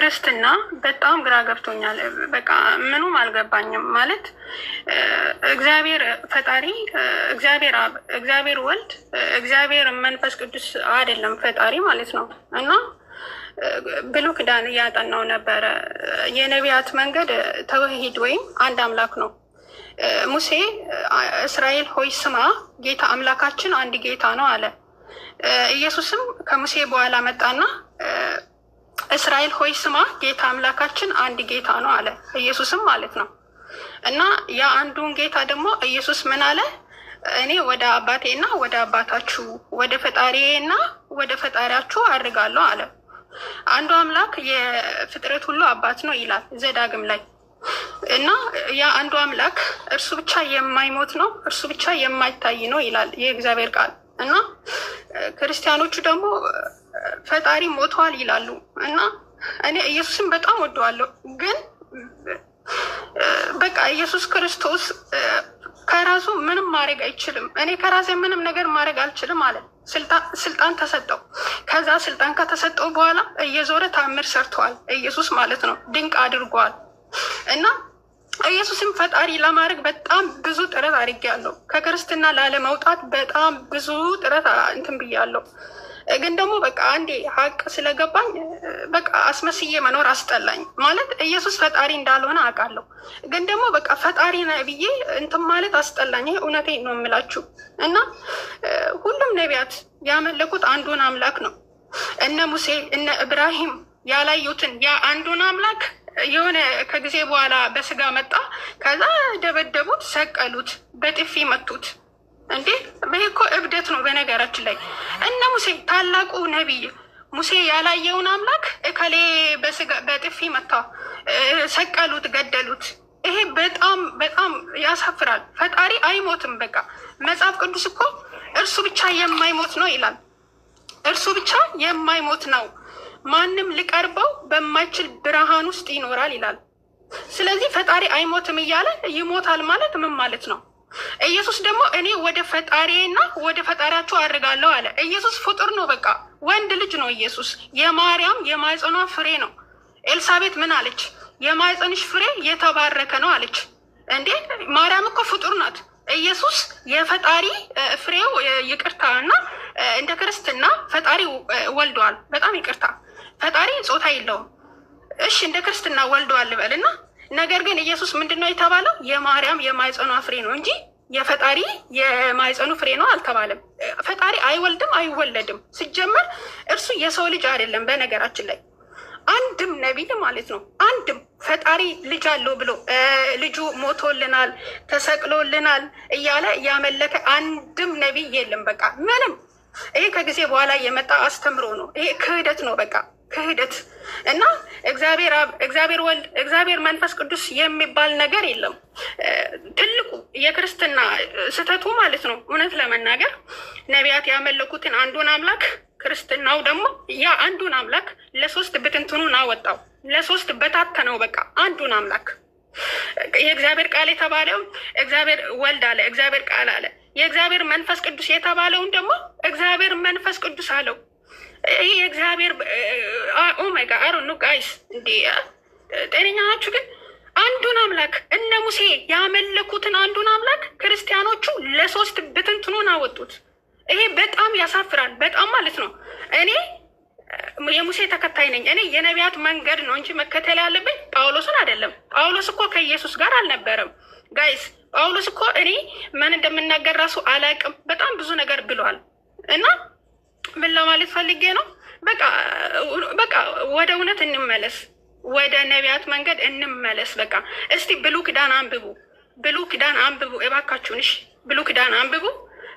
ክርስትና በጣም ግራ ገብቶኛል። በቃ ምኑም አልገባኝም። ማለት እግዚአብሔር ፈጣሪ፣ እግዚአብሔር አብ፣ እግዚአብሔር ወልድ፣ እግዚአብሔር መንፈስ ቅዱስ አይደለም ፈጣሪ ማለት ነው። እና ብሉይ ኪዳን እያጠናው ነበረ። የነቢያት መንገድ ተውሂድ ወይም አንድ አምላክ ነው። ሙሴ እስራኤል ሆይ ስማ፣ ጌታ አምላካችን አንድ ጌታ ነው አለ። ኢየሱስም ከሙሴ በኋላ መጣና እስራኤል ሆይ ስማ፣ ጌታ አምላካችን አንድ ጌታ ነው አለ። ኢየሱስም ማለት ነው። እና ያ አንዱን ጌታ ደግሞ ኢየሱስ ምን አለ? እኔ ወደ አባቴና ወደ አባታችሁ፣ ወደ ፈጣሪና ወደ ፈጣሪያችሁ አድርጋለሁ አለ። አንዱ አምላክ የፍጥረት ሁሉ አባት ነው ይላል ዘዳግም ላይ። እና ያ አንዱ አምላክ እርሱ ብቻ የማይሞት ነው፣ እርሱ ብቻ የማይታይ ነው ይላል የእግዚአብሔር ቃል። እና ክርስቲያኖቹ ደግሞ ፈጣሪ ሞተዋል ይላሉ። እና እኔ ኢየሱስን በጣም ወደዋለሁ፣ ግን በቃ ኢየሱስ ክርስቶስ ከራሱ ምንም ማድረግ አይችልም። እኔ ከራሴ ምንም ነገር ማድረግ አልችልም አለ። ስልጣን ተሰጠው። ከዛ ስልጣን ከተሰጠው በኋላ እየዞረ ታምር ሰርተዋል ኢየሱስ ማለት ነው። ድንቅ አድርጓል። እና ኢየሱስም ፈጣሪ ለማድረግ በጣም ብዙ ጥረት አድርጌያለሁ። ከክርስትና ላለመውጣት በጣም ብዙ ጥረት እንትን ብያለሁ። ግን ደግሞ በቃ አንዴ ሀቅ ስለገባኝ በቃ አስመስዬ መኖር አስጠላኝ። ማለት ኢየሱስ ፈጣሪ እንዳልሆነ አውቃለሁ፣ ግን ደግሞ በቃ ፈጣሪ ነህ ብዬ እንትን ማለት አስጠላኝ። እውነቴን ነው የምላችሁ። እና ሁሉም ነቢያት ያመለኩት አንዱን አምላክ ነው። እነ ሙሴ እነ ኢብራሂም ያላዩትን ያ አንዱን አምላክ የሆነ ከጊዜ በኋላ በስጋ መጣ። ከዛ ደበደቡት፣ ሰቀሉት፣ በጥፊ መቱት። እንዴ ይሄ እኮ እብደት ነው። በነገራችን ላይ እነ ሙሴ ታላቁ ነቢይ ሙሴ ያላየውን አምላክ እከሌ በስጋ በጥፊ መታ፣ ሰቀሉት፣ ገደሉት። ይሄ በጣም በጣም ያሳፍራል። ፈጣሪ አይሞትም። በቃ መጽሐፍ ቅዱስ እኮ እርሱ ብቻ የማይሞት ነው ይላል። እርሱ ብቻ የማይሞት ነው፣ ማንም ሊቀርበው በማይችል ብርሃን ውስጥ ይኖራል ይላል። ስለዚህ ፈጣሪ አይሞትም እያለ ይሞታል ማለት ምን ማለት ነው? ኢየሱስ ደግሞ እኔ ወደ ፈጣሪና ወደ ፈጣሪያችሁ አድርጋለሁ አለ። ኢየሱስ ፍጡር ነው። በቃ ወንድ ልጅ ነው ኢየሱስ። የማርያም የማይጸኗ ፍሬ ነው። ኤልሳቤት ምን አለች? የማይጸንሽ ፍሬ የተባረከ ነው አለች። እንዴ ማርያም እኮ ፍጡር ናት። ኢየሱስ የፈጣሪ ፍሬው ይቅርታ እና እንደ ክርስትና ፈጣሪ ወልደዋል። በጣም ይቅርታ፣ ፈጣሪ ጾታ የለውም። እሺ እንደ ክርስትና ወልደዋል ልበልና፣ ነገር ግን ኢየሱስ ምንድን ነው የተባለው? የማርያም የማይጸኗ ፍሬ ነው እንጂ የፈጣሪ የማይጸኑ ፍሬ ነው አልተባለም። ፈጣሪ አይወልድም አይወለድም። ሲጀመር እርሱ የሰው ልጅ አይደለም። በነገራችን ላይ አንድም ነቢይ ማለት ነው አንድም ፈጣሪ ልጅ አለው ብሎ ልጁ ሞቶልናል ተሰቅሎልናል እያለ ያመለከ አንድም ነቢይ የለም። በቃ ምንም። ይሄ ከጊዜ በኋላ የመጣ አስተምሮ ነው። ይሄ ክህደት ነው። በቃ ክህደት እና እግዚአብሔር አብ፣ እግዚአብሔር ወልድ፣ እግዚአብሔር መንፈስ ቅዱስ የሚባል ነገር የለም። ትልቁ የክርስትና ስህተቱ ማለት ነው እውነት ለመናገር ነቢያት ያመለኩትን አንዱን አምላክ ክርስትናው ደግሞ ያ አንዱን አምላክ ለሶስት ብትንትኑን አወጣው፣ ለሶስት በታተነው። በቃ አንዱን አምላክ የእግዚአብሔር ቃል የተባለውን እግዚአብሔር ወልድ አለ፣ እግዚአብሔር ቃል አለ። የእግዚአብሔር መንፈስ ቅዱስ የተባለውን ደግሞ እግዚአብሔር መንፈስ ቅዱስ አለው። ይህ የእግዚአብሔር ኦሜጋ አሮ ኑ ጋይስ፣ እንዲ ጤነኛ ናችሁ? ግን አንዱን አምላክ እነ ሙሴ ያመለኩትን አንዱን አምላክ ክርስቲያኖቹ ለሶስት ብትንትኑን አወጡት። ይሄ በጣም ያሳፍራል። በጣም ማለት ነው። እኔ የሙሴ ተከታይ ነኝ። እኔ የነቢያት መንገድ ነው እንጂ መከተል ያለብኝ ጳውሎስን አይደለም። ጳውሎስ እኮ ከኢየሱስ ጋር አልነበረም ጋይስ። ጳውሎስ እኮ እኔ ምን እንደምናገር ራሱ አላውቅም። በጣም ብዙ ነገር ብሏል። እና ምን ለማለት ፈልጌ ነው? በቃ ወደ እውነት እንመለስ፣ ወደ ነቢያት መንገድ እንመለስ። በቃ እስቲ ብሉይ ኪዳን አንብቡ፣ ብሉይ ኪዳን አንብቡ እባካችሁን። እሺ ብሉይ ኪዳን አንብቡ።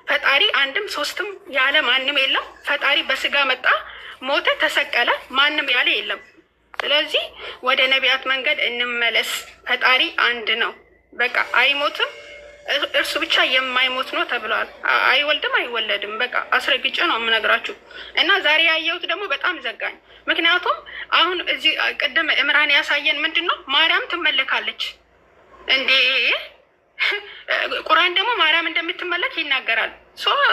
ፈጣሪ አንድም ሶስትም ያለ ማንም የለም። ፈጣሪ በስጋ መጣ፣ ሞተ፣ ተሰቀለ፣ ማንም ያለ የለም። ስለዚህ ወደ ነቢያት መንገድ እንመለስ። ፈጣሪ አንድ ነው። በቃ አይሞትም፣ እርሱ ብቻ የማይሞት ነው ተብሏል። አይወልድም አይወለድም። በቃ አስረግጬ ነው የምነግራችሁ። እና ዛሬ ያየሁት ደግሞ በጣም ዘጋኝ። ምክንያቱም አሁን እዚህ ቅድም እምራን ያሳየን ምንድን ነው? ማርያም ትመለካለች እንዴ? ቁርአን ደግሞ ማርያም እንደምትመለክ ይናገራል።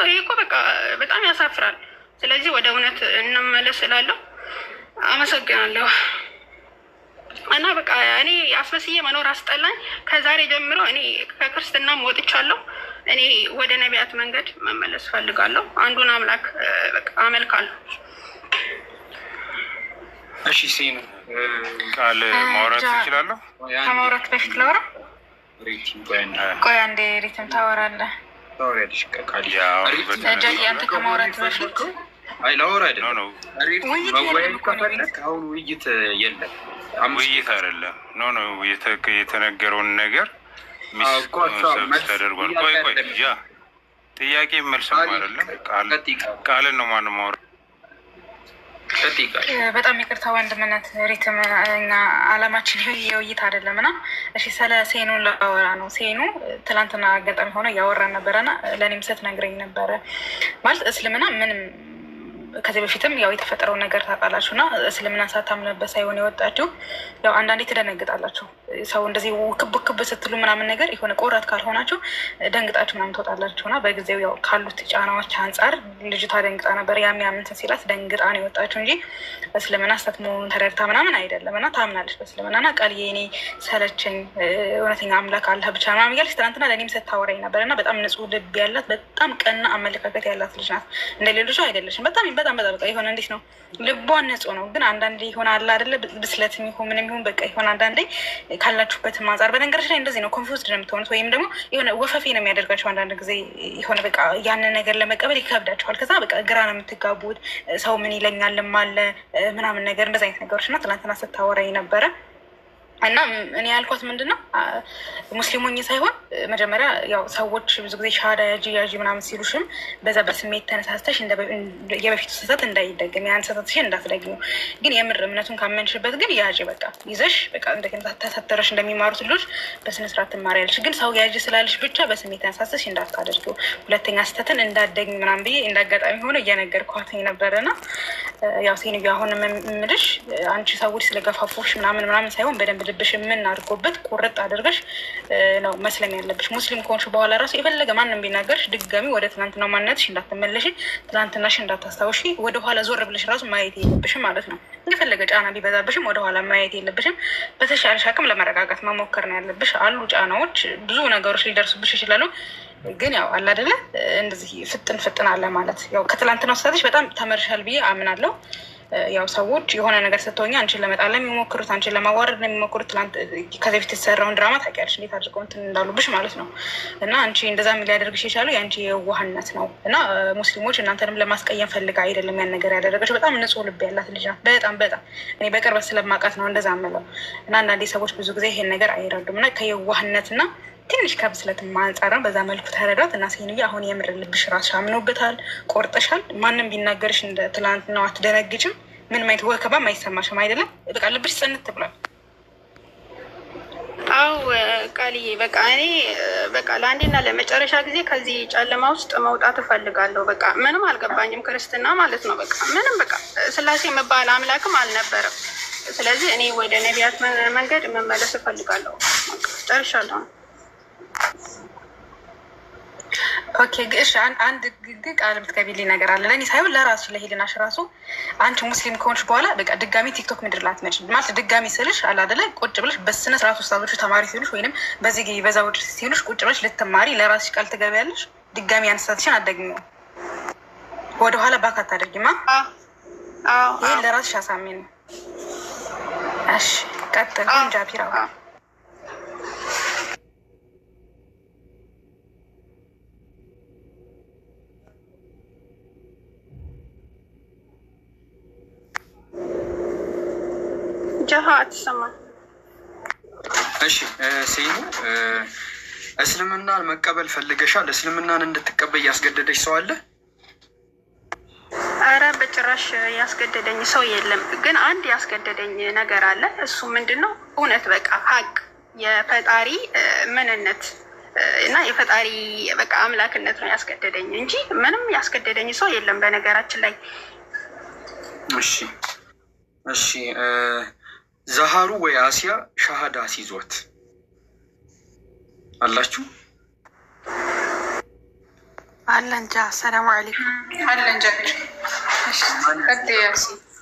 ይሄ እኮ በቃ በጣም ያሳፍራል። ስለዚህ ወደ እውነት እንመለስ እላለሁ። አመሰግናለሁ። እና በቃ እኔ አስመስዬ መኖር አስጠላኝ። ከዛሬ ጀምሮ እኔ ከክርስትናም ወጥቻለሁ። እኔ ወደ ነቢያት መንገድ መመለስ ፈልጋለሁ። አንዱን አምላክ በቃ አመልካለሁ። እሺ ሲኑ ቃል ማውራት ትችላለሁ? ከማውራት በፊት ላውራ። ቆይ አንዴ ሪትም ታወራለህ። አንተ ከማውራት በፊት አይ ላወራ አይደለም መወያየት ከፈለክ አሁን ውይይት የለም። ውይይት አይደለም የተነገረውን ነገር ተደርጓል። ቆይ ያ ጥያቄ መልስም አይደለም ቃልን ነው ማንም ማውራት። በጣም ይቅርታ ወንድምነት ሪትም እና አላማችን የውይይት አይደለም እና እሺ ስለ ሴኑ ላወራ ነው። ሴኑ ትላንትና አጋጣሚ ሆነ እያወራን ነበረና ለእኔም ስትነግረኝ ነበረ ማለት እስልምና ምንም ከዚህ በፊትም ያው የተፈጠረውን ነገር ታውቃላችሁ እና እስልምና ሳታምንበት ሳይሆን የወጣችሁ ያው አንዳንዴ ትደነግጣላችሁ። ሰው እንደዚህ ክብ ክብ ስትሉ ምናምን ነገር የሆነ ቆራት ካልሆናችሁ ደንግጣችሁ ምናምን ትወጣላችሁ እና በጊዜው ያው ካሉት ጫናዎች አንጻር ልጅቷ ደንግጣ ነበር። ያሚያምንትን ሲላት ደንግጣ ነው የወጣችሁ እንጂ እስልምና ስህተት መሆኑን ተረድታ ምናምን አይደለም እና ታምናለች በእስልምና እና ቃልዬ እኔ ሰለቸኝ እውነተኛ አምላክ አላህ ብቻ ምናምን እያለች ትናንትና ለእኔም ስታወራኝ ነበር እና በጣም ንጹህ ልብ ያላት በጣም ቀና አመለካከት ያላት ልጅ ናት። እንደ ሌሎቹ አይደለችም። በጣም በቃ የሆነ እንዴት ነው ልቧን ንጹህ ነው። ግን አንዳንዴ የሆነ አለ አይደለ ብስለት የሚሆን ምንም ይሁን በቃ የሆነ አንዳንዴ ካላችሁበት አንጻር በነገራችን ላይ እንደዚህ ነው ኮንፊውዝድ ነው የምትሆኑት ወይም ደግሞ የሆነ ወፈፌ ነው የሚያደርጋቸው አንዳንድ ጊዜ የሆነ በቃ ያንን ነገር ለመቀበል ይከብዳቸዋል። ከዛ በቃ ግራ ነው የምትጋቡት። ሰው ምን ይለኛልም አለ ምናምን ነገር እንደዚ አይነት ነገሮች እና ትናንትና ስታወራኝ ነበረ እና እኔ ያልኳት ምንድን ነው ሙስሊሞኝ ሳይሆን መጀመሪያ ያው ሰዎች ብዙ ጊዜ ሻሃዳ ያጂ ምናምን ሲሉሽም በዛ በስሜት ተነሳስተሽ የበፊቱ ስህተት እንዳይደግም ያን ስህተትሽ እንዳትደግሙ፣ ግን የምር እምነቱን ካመንሽበት ግን ያጂ በቃ ይዘሽ በቃ እንደገና ተሰተረሽ እንደሚማሩት ልጆች በስነስርዓት ትማሪያለሽ። ግን ሰው ያጂ ስላለሽ ብቻ በስሜት ተነሳስተሽ እንዳታደርጊው፣ ሁለተኛ ስህተትን እንዳትደግሚ ምናምን ብዬ እንዳጋጣሚ ሆነ እየነገርኳት ነበረና ያው ሴን አሁን የምልሽ አንቺ ሰዎች ስለገፋፎሽ ምናምን ሳይሆን በደንብ ልብሽ የምናድርጎበት ቁርጥ አድርገሽ ነው መስለም ያለብሽ። ሙስሊም ከሆንሽ በኋላ ራሱ የፈለገ ማንም ቢናገርሽ ድጋሚ ወደ ትናንትናው ማንነትሽ እንዳትመለሽ፣ ትናንትናሽ እንዳታስታውሺ፣ ወደኋላ ዞር ብለሽ ራሱ ማየት የለብሽም ማለት ነው። የፈለገ ጫና ቢበዛብሽም ወደኋላ ማየት የለብሽም። በተሻለሽ አቅም ለመረጋጋት መሞከር ነው ያለብሽ። አሉ ጫናዎች፣ ብዙ ነገሮች ሊደርሱብሽ ይችላሉ። ግን ያው አለ አይደለ እንደዚህ ፍጥን አለ ማለት ያው ከትላንትናው ስህተትሽ በጣም ተመርሻል ብዬ አምናለሁ። ያው ሰዎች የሆነ ነገር ስትሆኛ አንቺን ለመጣል የሚሞክሩት አንቺን ለማዋረድ ነው የሚሞክሩት። ትናንት ከዚህ በፊት የተሰራውን ድራማ ታውቂያለሽ እንዴት አድርገው እንትን እንዳሉብሽ ማለት ነው። እና አንቺ እንደዛ ሊያደርግሽ የቻለው የአንቺ የዋህነት ነው። እና ሙስሊሞች እናንተንም ለማስቀየም ፈልጋ አይደለም ያን ነገር ያደረገች። በጣም ንጹህ ልብ ያላት ልጅ ናት። በጣም እኔ በቅርበት ስለማውቃት ነው እንደዛ የምለው። እና አንዳንዴ ሰዎች ብዙ ጊዜ ይሄን ነገር አይረዱም። እና ከየዋህነት እና ትንሽ ከብስለት አንጻር ነው በዛ መልኩ ተረዳት። እና ሴንዬ አሁን የምር ልብሽ ራስሽ አምኖበታል፣ ቆርጠሻል። ማንም ቢናገርሽ እንደ ትላንት ነው አትደነግጭም። ምንም አይነት ወከባም አይሰማሽም አይደለም። በቃ ልብሽ ጽንት ብሏል። አው ቃልዬ በቃ እኔ በቃ ለአንዴና ለመጨረሻ ጊዜ ከዚህ ጨለማ ውስጥ መውጣት እፈልጋለሁ። በቃ ምንም አልገባኝም ክርስትና ማለት ነው። በቃ ምንም በቃ ስላሴ መባል አምላክም አልነበረም። ስለዚህ እኔ ወደ ነቢያት መንገድ መመለስ እፈልጋለሁ። ጨርሻለሁ። ኦኬ እሺ፣ አንድ ቃል የምትገቢልኝ ነገር አለ ለእኔ ሳይሆን ለራስሽ ለሄድናሽ ራሱ አንቺ ሙስሊም ከሆንሽ በኋላ በቃ ድጋሚ ቲክቶክ ምድር ላትመጪ ማለት ድጋሚ ስልሽ አለ አይደለ ቁጭ ብለሽ በስነ ስርዓት ውስታዞቹ ተማሪ ሲሉሽ ወይንም በዚህ ጊዜ በዛ ውጭ ሲሉሽ ቁጭ ብለሽ ልትማሪ ለራስሽ ቃል ትገቢያለሽ። ድጋሚ አንስታትሽን አትደግሚው፣ ወደኋላ ባክ አታደርጊማ። ይህን ለራስሽ አሳሚን። እሺ ቀጥል ጃፒራ። ጃሃ አትሰማም። እሺ ሴኑ እስልምናን መቀበል ፈልገሻል? እስልምናን እንድትቀበል ያስገደደች ሰው አለ? አረ በጭራሽ ያስገደደኝ ሰው የለም። ግን አንድ ያስገደደኝ ነገር አለ። እሱ ምንድን ነው? እውነት በቃ ሀቅ የፈጣሪ ምንነት እና የፈጣሪ በቃ አምላክነት ነው ያስገደደኝ እንጂ ምንም ያስገደደኝ ሰው የለም በነገራችን ላይ። እሺ ዛሃሩ ወይ አሲያ ሻሃዳ ሲዟት አላችሁ? አለንጃ ሰላም አለይኩም አለንጃ።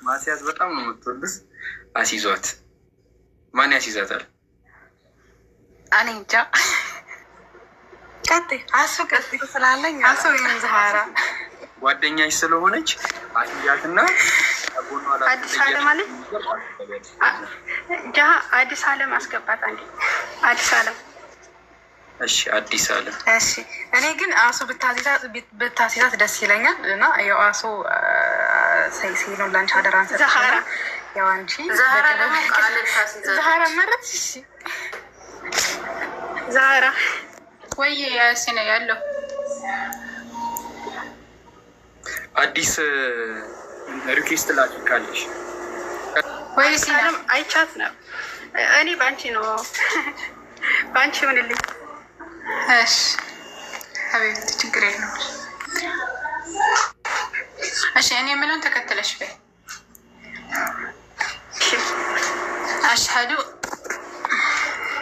ማስያዝ በጣም ነው የምትወዱት። አሲዟት ማን ያስይዛታል? እኔ እንጃ። ቀጥይ አሱ ቀጥይ ስላለኝ አሱ ዛህራ ጓደኛሽ ስለሆነች አስያትና አዲስ አለም አለ ጃ አዲስ አለም አስገባት። አንዴ አዲስ አለም። እሺ አዲስ አለም። እሺ እኔ ግን አሱ ብታሲዛት ደስ ይለኛል። እና ያው አሱ ነው ላንቺ አደራን ዛህራ ያው አንቺ ዛህራ መረጥ። እሺ ዛህራ ወይ ያሲነ ያለው አዲስ ሪኩዌስት ላድርጋለሽ ወይ ሲለም አይቻት ነው። እኔ ባንቺ ነው ባንቺ ሆነልኝ። እሺ ሀቢብቲ ችግር የለውም። እሺ እኔ የምለውን ተከተለሽ በይ።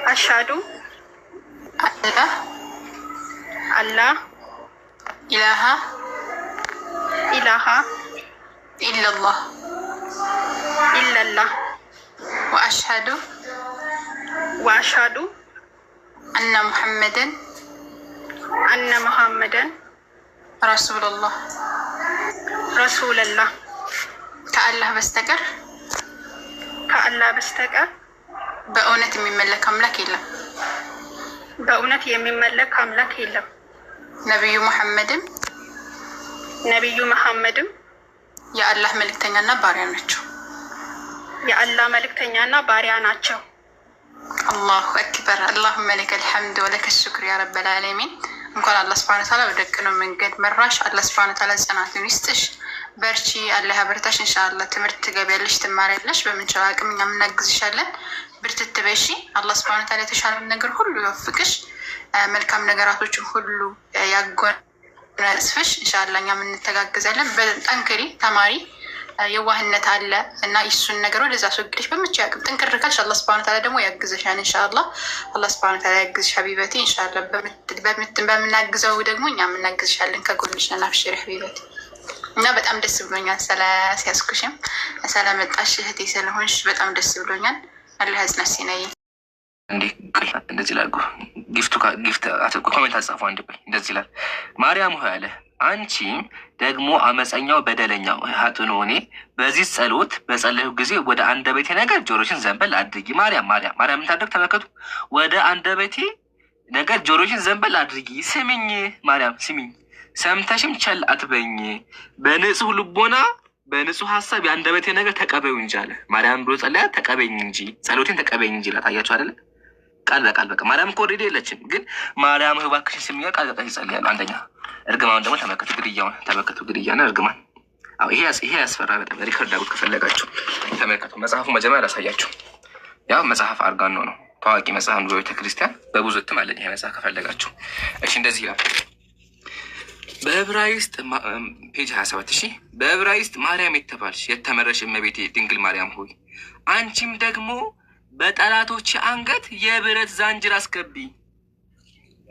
አሽሀዱ አላህ ኢላሃ ኢለላህ ወአሽሀዱ አነ ሙሐመደን ረሱሉላህ ከአላህ በስተቀር በእውነት የሚመለክ አምላክ የለም። ነቢዩ መሐመድም የአላህ መልእክተኛና ባሪያ ናቸው። አላሁ አክበር። አላሁመ ለከል ሐምድ ወለከ ሽክር ያ ረበል ዓለሚን። እንኳን አላህ ሱብሓነሁ ወተዓላ በደቅነው መንገድ መራሽ። አላህ ሱብሓነሁ ወተዓላ ጽናቱን ይስጥሽ። በርቺ፣ አላህ ያበርታሽ። ኢንሻአላህ ትምህርት ትገቢያለሽ፣ ትማሪያለሽ። በምንችለው አቅም እኛም እናግዝሻለን። ብርትት በይ እሺ። አላህ ሱብሓነሁ ወተዓላ የተሻለን ነገር ሁሉ ይወፍቅሽ፣ መልካም ነገራቶችን ሁሉ ያጎናጽፍሽ። ኢንሻአላህ እኛም እንተጋግዛለን። ጠንክሪ፣ ተማሪ። የዋህነት አለ እና እሱን ነገር ወደዛ አስወግደሽ በምችለው አቅም ጠንክር ካልሽ አላህ ሱብሓነሁ ወተዓላ ደግሞ ያግዝሻል። ኢንሻአላህ አላህ ሱብሓነሁ ወተዓላ ያግዝሽ ሀቢበቲ። ኢንሻአላህ በምናግዘው ደግሞ እኛም እናግዝሻለን፣ ከጎንሽ ነን። አብሽሪ ሀቢበቲ። እና በጣም ደስ ብሎኛል ስለሲያስኩሽም ስለመጣሽ እህቴ ስለሆንሽ በጣም ደስ ብሎኛል። አላህ ያጽናሽ ሲነይ። እንደዚህ ላልኩ ጊፍት ኮሜንት አጻፉ። አንድ ቆይ እንደዚህ ይላል። ማርያም ሆይ አለ አንቺም ደግሞ አመፀኛው በደለኛው ሀጥኑ እኔ በዚህ ጸሎት በጸለዩ ጊዜ ወደ አንደበቴ ነገር ጆሮሽን ዘንበል አድርጊ። ማርያም ታደርግ ተመከቱ። ወደ አንደበቴ ነገር ጆሮሽን ዘንበል አድርጊ። ስሚኝ ማርያም ስሚኝ፣ ሰምተሽም ቸል አትበኝ። በንጹህ ልቦና በንጹህ ሀሳብ የአንደበቴ ነገር ተቀበዩ እንጂ አለ። ማርያም ብሎ ጸለያ ተቀበኝ እንጂ ጸሎቴን ተቀበኝ እንጂ ላት። አያችሁ አይደለ? ቃል በቃል በቃ ማርያም እኮ ኦልሬዲ የለችም፣ ግን ማርያም እባክሽን ስሚኝ ቃል በቃል ይጸልያሉ። አንደኛ እርግማን ደግሞ ተመከቱ፣ ግድያውን ተመከቱ፣ ግድያና እርግማን። አዎ ይሄ ያስፈራ በጣም። ሪከርድ አድርጉት ከፈለጋችሁ ተመልከቱ። መጽሐፉ መጀመሪያ ላሳያችሁ። ያው መጽሐፍ አርጋኖ ነው፣ ታዋቂ መጽሐፍ ነው በቤተ ክርስቲያን፣ በብዙ እትም አለን ይሄ መጽሐፍ ከፈለጋችሁ። እሺ እንደዚህ ይላል በዕብራይስጥ ፔጅ 27 እሺ። በዕብራይስጥ ማርያም የተባልሽ የተመረሽ እመቤቴ ድንግል ማርያም ሆይ አንቺም ደግሞ በጠላቶች አንገት የብረት ዛንጅር አስገቢ።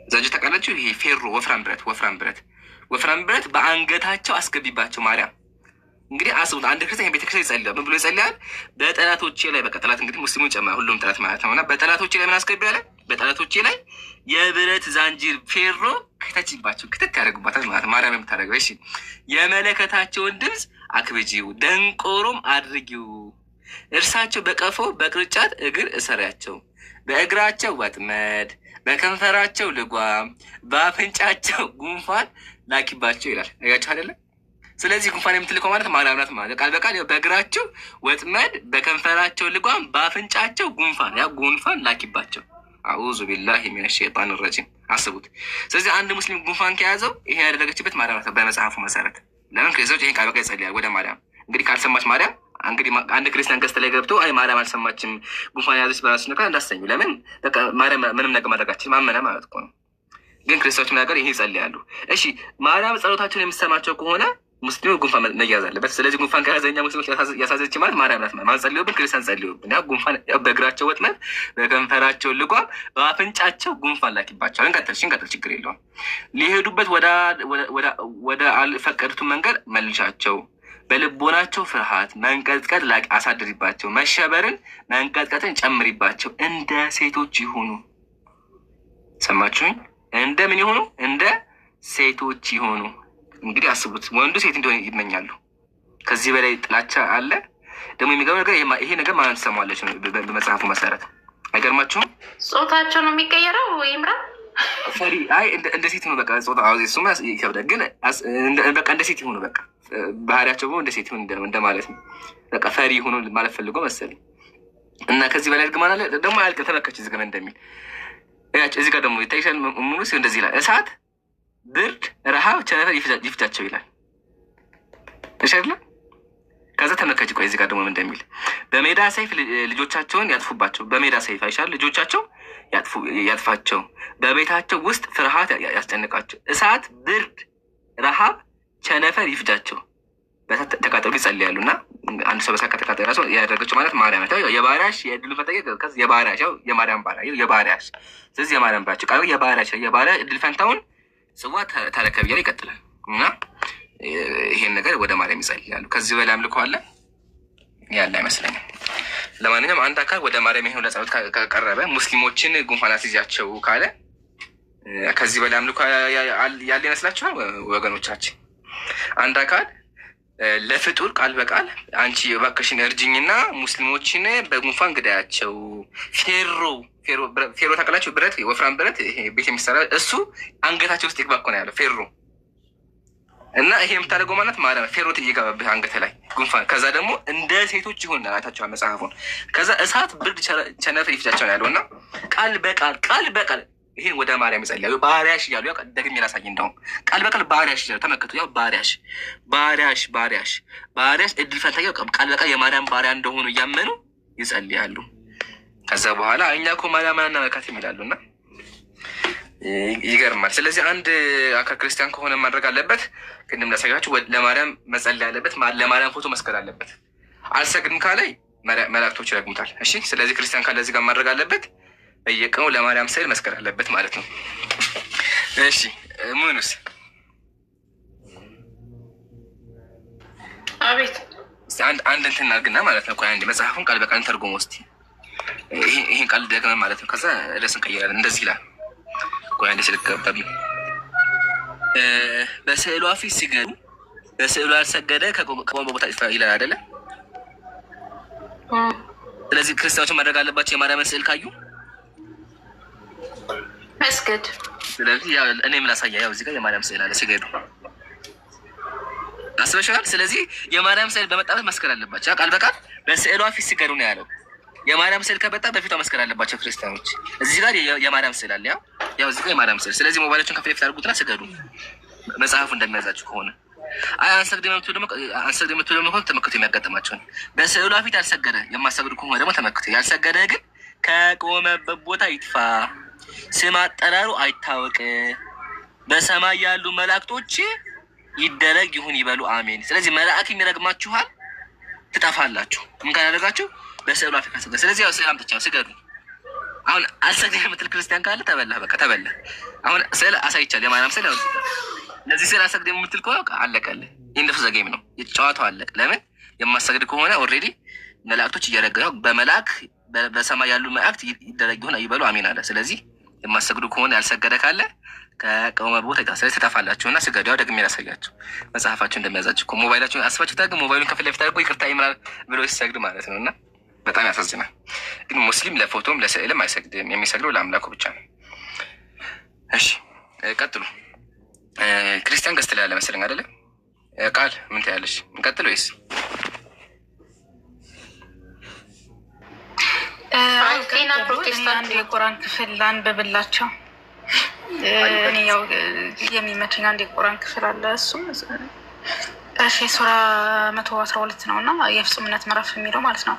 ዛንጅር ታውቃላችሁ? ይሄ ፌሮ ወፍራም ብረት በአንገታቸው አስገቢባቸው። ማርያም እንግዲህ አስቡት፣ አንድ ክርስቲያን ቤተክርስቲያን ይጸልያል። ምን ብሎ ይጸልያል? በጠላቶቼ ላይ በቃ ጠላት እንግዲህ ሙስሊሙን ጨምራ ሁሉም ጠላት ማለት ነው። እና በጠላቶቼ ላይ ምን አስገቢ አለ? በጠላቶቼ ላይ የብረት ዛንጅር ፌሮ ከተችባቸው ክትት ያደርጉባታል ማለት ማርያም የምታደርገው። እሺ የመለከታቸውን ድምፅ አክብጂው፣ ደንቆሮም አድርጊው። እርሳቸው በቀፎ በቅርጫት እግር እሰሪያቸው፣ በእግራቸው ወጥመድ፣ በከንፈራቸው ልጓም፣ በአፍንጫቸው ጉንፋን ላኪባቸው ይላል። አያችሁ አይደለም? ስለዚህ ጉንፋን የምትልከው ማለት ማርያም ናት ማለት ቃል በቃል በእግራቸው ወጥመድ፣ በከንፈራቸው ልጓም፣ በአፍንጫቸው ጉንፋን፣ ያ ጉንፋን ላኪባቸው። አዑዙ ቢላሂ ሚነ ሸይጣን ረጂም። አስቡት። ስለዚህ አንድ ሙስሊም ጉንፋን ከያዘው ይሄ ያደረገችበት ማርያም ናት በመጽሐፉ መሰረት። ለምን ክርስቶች ይሄን ቃል በቃል ይጸልያል ወደ ማርያም። እንግዲህ ካልሰማች ማርያም እንግዲህ አንድ ክርስቲያን ገዝተ ላይ ገብቶ አይ ማርያም አልሰማችም ጉንፋን የያዘች በራሱ ነካ እንዳሰኙ። ለምን በቃ ማርያም ምንም ነገር ማድረጋችን ማመነ ማለት እኮ ነው። ግን ክርስቲያኖች ነገር ይሄ ይጸልያሉ። እሺ ማርያም ጸሎታቸውን የምሰማቸው ከሆነ ሙስሊሙ ጉንፋን መያዝ አለበት። ስለዚህ ጉንፋን ከያዘኛ ሙስሊሞች ያሳዘች ማለት ማርያም ናት። ማን ጸልዩብን? ክርስቲያን ጸልዩብን። ያ ጉንፋን በእግራቸው ወጥመድ፣ በከንፈራቸው ልጓም፣ በአፍንጫቸው ጉንፋን ላኪባቸው። እንቀጥል ችግር የለውም። ሊሄዱበት ወደ አልፈቀዱት መንገድ መልሻቸው፣ በልቦናቸው ፍርሃት መንቀጥቀጥ ላይ አሳድሪባቸው፣ መሸበርን መንቀጥቀጥን ጨምሪባቸው፣ እንደ ሴቶች ይሁኑ። ሰማችሁኝ? እንደ ምን ይሆኑ? እንደ ሴቶች ይሆኑ። እንግዲህ አስቡት፣ ወንዱ ሴት እንደሆነ ይመኛሉ። ከዚህ በላይ ጥላቻ አለ? ደግሞ የሚገርም ነገር ይሄ ነገር ማን ትሰማለች በመጽሐፉ መሰረት? አይገርማችሁም? ጾታቸው ነው የሚቀየረው ይምራ ፈሪ አይ እንደ ሴት ነው በቃ ጾታ እሱማ ይከብዳል። ግን በቃ እንደ ሴት ይሆኑ በቃ ባህሪያቸው እንደ ሴት ይሆኑ እንደማለት ነው። በቃ ፈሪ ይሆኑ ማለት ፈልጎ መሰለኝ። እና ከዚህ በላይ እርግማን አለ ደግሞ አልቀ ተመከች እዚህ ጋር እንደሚል ያች እዚህ ጋር ደግሞ ይታይሻል። ሙሉ ሲሆን እንደዚህ ይላል፣ እሳት፣ ብርድ፣ ረሃብ፣ ቸነፈር ይፍጃቸው ይላል። እሺ አይደል? ከዛ ተመከች ቆይ እዚህ ጋር ደግሞ እንደሚል በሜዳ ሰይፍ ልጆቻቸውን ያጥፉባቸው። በሜዳ ሰይፍ አይሻል ልጆቻቸው ያጥፋቸው። በቤታቸው ውስጥ ፍርሃት ያስጨንቃቸው። እሳት፣ ብርድ፣ ረሃብ፣ ቸነፈር ይፍጃቸው። ተቃጠሉ ይጸልያሉ። እና አንድ ሰው በሳት ከተቃጠለ ራሱ ያደረገችው ማለት ማርያም ናት። የባሪያሽ የእድሉ ፈንታ የባሪያሽ ያው የማርያም ባሪያ የባሪያሽ ስለዚህ የማርያም ባሪያ ቃሉ የባሪያ እድል ፈንታውን ጽዋ ተረከብ እያለ ይቀጥላል። እና ይሄን ነገር ወደ ማርያም ይጸልያሉ። ከዚህ በላይ አምልኮ አለ ያለ አይመስለኝም። ለማንኛውም አንድ አካል ወደ ማርያም ይሄን ለጸሎት ከቀረበ ሙስሊሞችን ጉንፋን አስይዛቸው ካለ ከዚህ በላይ አምልኮ ያለ ይመስላችኋል ወገኖቻችን? አንድ አካል ለፍጡር ቃል በቃል አንቺ እባክሽን እርጅኝና ሙስሊሞችን በጉንፋን ግዳያቸው። ፌሮ ታውቃላችሁ? ብረት፣ ወፍራም ብረት ቤት የሚሰራ እሱ አንገታቸው ውስጥ ይግባ እኮ ነው ያለው ፌሮ። እና ይሄ የምታደርገው ማለት ማርያም ፌሮት እየገባብህ አንገተ ላይ ጉንፋን። ከዛ ደግሞ እንደ ሴቶች ይሆን አይታችኋል መጽሐፉን። ከዛ እሳት፣ ብርድ፣ ቸነፈር ይፍጃቸው ነው ያለው። እና ቃል በቃል ይሄን ወደ ማርያም ይጸልያሉ። ባሪያሽ እያሉ ያው ደግሜ ላሳይ። እንደውም ቃል በቃል ባሪያሽ እያሉ ተመልከቱ። ያው ባሪያሽ እድል ፈንታው ቃል በቃል የማርያም ባሪያ እንደሆኑ እያመኑ ይጸልያሉ። ከዛ በኋላ እኛ እኮ ማርያም አናመልካት ይላሉ። እና ይገርማል። ስለዚህ አንድ አካል ክርስቲያን ከሆነ ማድረግ አለበት፣ ቅድም ላሳያችሁ ለማርያም መጸለይ አለበት፣ ለማርያም ፎቶ መስቀል አለበት። አልሰግድም ካለ መላእክቶች ይረግሙታል። እሺ፣ ስለዚህ ክርስቲያን ካለ እዚህ ጋር ማድረግ አለበት፣ በየቀኑ ለማርያም ስዕል መስቀል አለበት ማለት ነው። እሺ ሙኑስ አቤት አንድ እንትን እናድርግና ማለት ነው። ቆይ አንዴ መጽሐፉን ቃል በቃል ተርጉሞ እስኪ ይሄን ቃል ደግመን ማለት ነው። ከዛ ርዕስ እንቀይራለን። እንደዚህ ይላል። ቆይ አንዴ ስልከበብ በስዕሏ ፊት ሲገዱ በስዕሉ ያልሰገደ ከቆመ ቦታ ይጥፋ ይላል አይደለ? ስለዚህ ክርስቲያኖችን ማድረግ አለባቸው የማርያምን ስዕል ካዩ መስገድ። ስለዚህ ያው እኔም ላሳያ። ያው እዚህ ጋር የማርያም ስዕል አለ ሲገዱ አስበሻል። ስለዚህ የማርያም ስዕል በመጣበት መስቀል አለባቸው። ቃል በቃል በስዕሏ ፊት ሲገዱ ነው ያለው። የማርያም ስዕል ከመጣ በፊቷ መስቀል አለባቸው ክርስቲያኖች። እዚህ ጋር የማርያም ስዕል አለ። ያው እዚህ ጋር የማርያም ስዕል። ስለዚህ ሞባይላችሁን ከፊት ለፊት አድርጉትና ስገዱ መጽሐፉ እንደሚያዛችሁ ከሆነ። አይ አንሰግድም የምትሉ ደግሞ ተመክቶ የሚያጋጥማቸው ነው። በስዕሏ ፊት ያልሰገደ የማሰግድ ከሆነ ደግሞ ተመክቶ ያልሰገደ ግን ከቆመበት ቦታ ይጥፋ፣ ስም አጠራሩ አይታወቅ፣ በሰማይ ያሉ መላእክቶች ይደረግ ይሁን ይበሉ አሜን። ስለዚህ መላእክ የሚረግማችኋል፣ ትጠፋላችሁ። ምን ካላደረጋችሁ በስዕሏ ፊት ካሰገደ። ስለዚህ ያው ስዕል አምጥቻለሁ ስገዱ። አሁን አልሰግድም የምትል ክርስቲያን ካለ ተበላህ፣ በቃ ተበላህ። አሁን ስዕል አሳይቻለሁ፣ የማርያም ስዕል። ለዚህ ስዕል አልሰግድም የምትል ከሆነ አለቀልህ። እንደሱ ዘጌም ነው የጨዋታው አለቅ። ለምን የማሰግድ ከሆነ ኦልሬዲ መላእክቶች እየረገሙ በመላእክ በሰማይ ያሉ መላእክት ይደረግ ይሁን ይበሉ አሜን አለ። ስለዚህ የማሰግዱ ከሆነ ያልሰገደ ካለ ከቆመ ቦታ ይታ። ስለዚህ ትጠፋላችሁ እና ስገዱ። ያው ደግሜ ላሳያችሁ መጽሐፋችሁ እንደሚያዛችሁ እኮ። ሞባይላችሁን አስባችሁ ታግ ሞባይሉን ከፊት ለፊት አድርጎ ይቅርታ ይምራል ብሎ ሲሰግድ ማለት ነው። እና በጣም ያሳዝናል። ግን ሙስሊም ለፎቶም ለስዕልም አይሰግድም። የሚሰግደው ለአምላኩ ብቻ ነው። እሺ ቀጥሉ። ክርስቲያን ገዝት ላይ ያለ መሰለኝ አይደለ? ቃል ምን ትያለሽ? እንቀጥል ወይስ ጤና ፕሮቴስታንት የቁራን ክፍል ላንብብላቸው። እኔ ያው የሚመቸኝ አንድ የቁራን ክፍል አለ። እሱም እሺ ሱራ 112 ነው እና የፍጹምነት ምዕራፍ የሚለው ማለት ነው።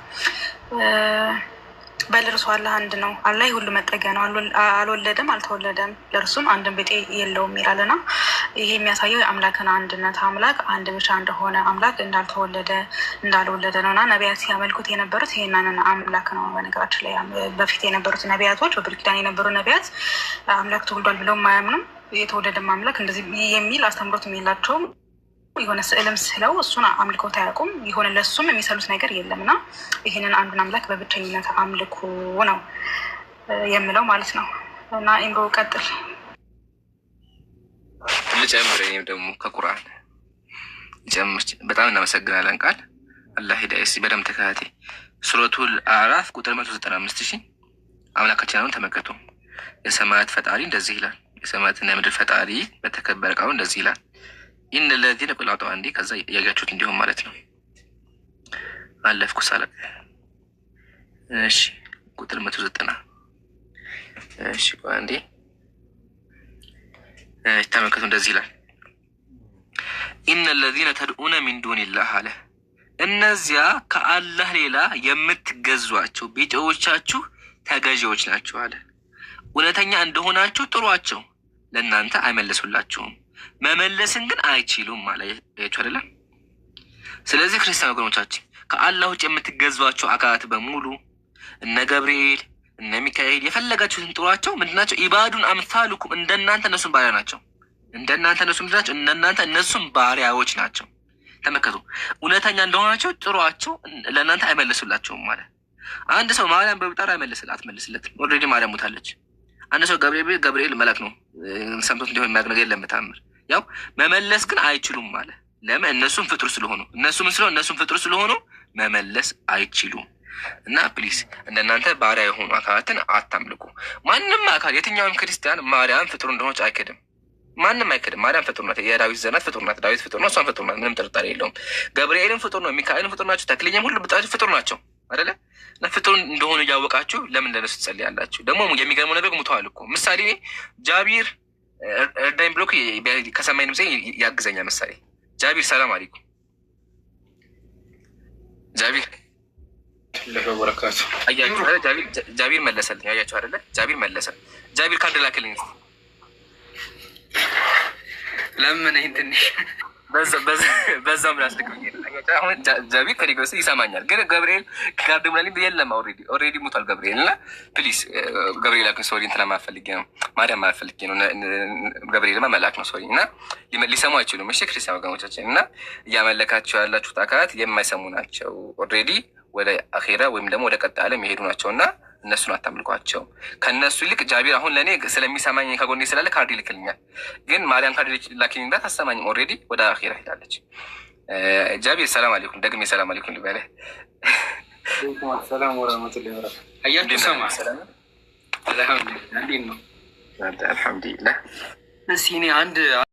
በልርሱ አላህ አንድ ነው፣ አላህ ሁሉ መጠጊያ ነው፣ አልወለደም አልተወለደም፣ ለእርሱም አንድም ብጤ የለውም ይላልና ይሄ የሚያሳየው የአምላክን አንድነት፣ አምላክ አንድ ብቻ እንደሆነ፣ አምላክ እንዳልወለደ ነው። እና ነቢያት ሲያመልኩት የነበሩት ይሄንን አምላክ ነው። በነገራችን ላይ በፊት የነበሩት ነቢያቶች፣ በብሉይ ኪዳን የነበሩ ነቢያት አምላክ ተወልዷል ብለው ማያምኑም፣ የተወለደም አምላክ እንደዚህ የሚል አስተምሮት የላቸውም። የሆነ ስዕልም ስለው እሱን አምልኮት አያውቁም። የሆነ ለእሱም የሚሰሉት ነገር የለም እና ይህንን አንዱን አምላክ በብቸኝነት አምልኩ ነው የምለው ማለት ነው። እና ኢምሮ ቀጥል። ልጨምር እኔም ደግሞ ከቁርአን ጨምር። በጣም እናመሰግናለን። ቃል አላህ ሂዳይስ በደምብ ተከታታይ ሱረቱል አዕራፍ ቁጥር 195 አምላካችን አሁን ተመልከቱ። የሰማያት ፈጣሪ እንደዚህ ይላል። የሰማያትና የምድር ፈጣሪ በተከበረ ቃሉ እንደዚህ ይላል። ኢነ ለዚነ ቁላጡ አንዴ ከዛ ያጋችሁት እንዲሆን ማለት ነው። አለፍኩ ሳለ እሺ ቁጥር 190 እሺ አንዴ ተመልከቱ እንደዚህ ይላል። ኢነ ለዚነ ተድኡነ ሚን ዱኒላህ አለ እነዚያ ከአላህ ሌላ የምትገዟቸው ቢጤዎቻችሁ ተገዢዎች ናቸው አለ። እውነተኛ እንደሆናችሁ ጥሯቸው፣ ለእናንተ አይመልሱላችሁም፣ መመለስን ግን አይችሉም ማለት አይደለም። ስለዚህ ክርስቲያን ወገኖቻችን ከአላህ ውጭ የምትገዟቸው አካላት በሙሉ እነ ገብርኤል እነ ሚካኤል የፈለጋችሁትን ጥሯቸው። ምንድናቸው? ኢባዱን አምሳሉኩም እንደናንተ እነሱም ባሪያ ናቸው። እንደናንተ እነሱም ምንድናቸው? እንደናንተ እነሱም ባሪያዎች ናቸው። ተመከቱ። እውነተኛ እንደሆናቸው ጥሯቸው፣ ለእናንተ አይመልሱላቸውም ማለት። አንድ ሰው ማርያም በብጠራ አትመልስለትም። ኦልሬዲ ማርያም ሞታለች። አንድ ሰው ገብርኤል መልአክ ነው ሰምቶት እንዲሆን የሚያውቅ ነገር የለም በተአምር። ያው መመለስ ግን አይችሉም ማለት ለምን? እነሱም ፍጡር ስለሆኑ እነሱም ፍጡር ስለሆኑ መመለስ አይችሉም። እና ፕሊስ እንደናንተ ባሪያ የሆኑ አካላትን አታምልኩ። ማንም አካል የትኛውም ክርስቲያን ማርያም ፍጡር እንደሆነች አይክድም። ማንም አይክድም። ማርያም ፍጡር ናት። የዳዊት ዘናት ፍጡር ናት። ዳዊት ፍጡር ነው፣ እሷን ፍጡር ናት። ምንም ጥርጣሬ የለውም። ገብርኤልም ፍጡር ነው፣ ሚካኤልም ፍጡር ናቸው። ተክልዬም ሁሉ ፍጡር ናቸው አይደለ? እና ፍጡር እንደሆኑ እያወቃችሁ ለምን ለነሱ ትጸልያላችሁ? ደግሞ የሚገርመው ነገር ሙተዋል እኮ። ምሳሌ ጃቢር እርዳኝ ብሎ ከሰማይ ድምፄ ያግዘኛ። ምሳሌ ጃቢር ሰላም አለይኩም ጃቢር ለበረካቱ አያችሁ አይደለ? ጃቢር መለሰልኝ። አያችሁ አይደለ? ጃቢር መለሰ። ጃቢር ካርድ ላክልኝ ለምን ይህን ትንሽ በዛም ላስልክብኝ። አሁን ጃቢር ከዲገስ ይሰማኛል፣ ግን ገብርኤል ካርድ ምናልኝ የለም። ኦልሬዲ ሙቷል ገብርኤል። እና ፕሊስ ገብርኤል ላክን። ሶሪ እንትና ማፈልጌ ነው፣ ማርያም ማፈልጌ ነው። ገብርኤልማ መልአክ ነው። ሶሪ። እና ሊሰሙ አይችሉም። እሺ ክርስቲያን ወገኖቻችን፣ እና እያመለካቸው ያላችሁት አካላት የማይሰሙ ናቸው። ኦልሬዲ ወደ አኼራ ወይም ደግሞ ወደ ቀጣይ ዓለም የሄዱ ናቸው እና እነሱን አታምልኳቸው። ከእነሱ ይልቅ ጃቢር አሁን ለእኔ ስለሚሰማኝ ከጎኔ ስላለ ካርድ ይልክልኛል። ግን ማርያም ካርድ ላኪኝ እንዳት አሰማኝም። ኦልሬዲ ወደ አኼራ ሄዳለች። ጃቢር ሰላም አለይኩም። ደግሜ ሰላም አለይኩም ልበልህ። ሰላም ወረመቱላ ወረ አያችሁ ሰማ አልሐምዱሊላህ። እንዴት ነው? አልሐምዱሊላህ። እስኪ እኔ አንድ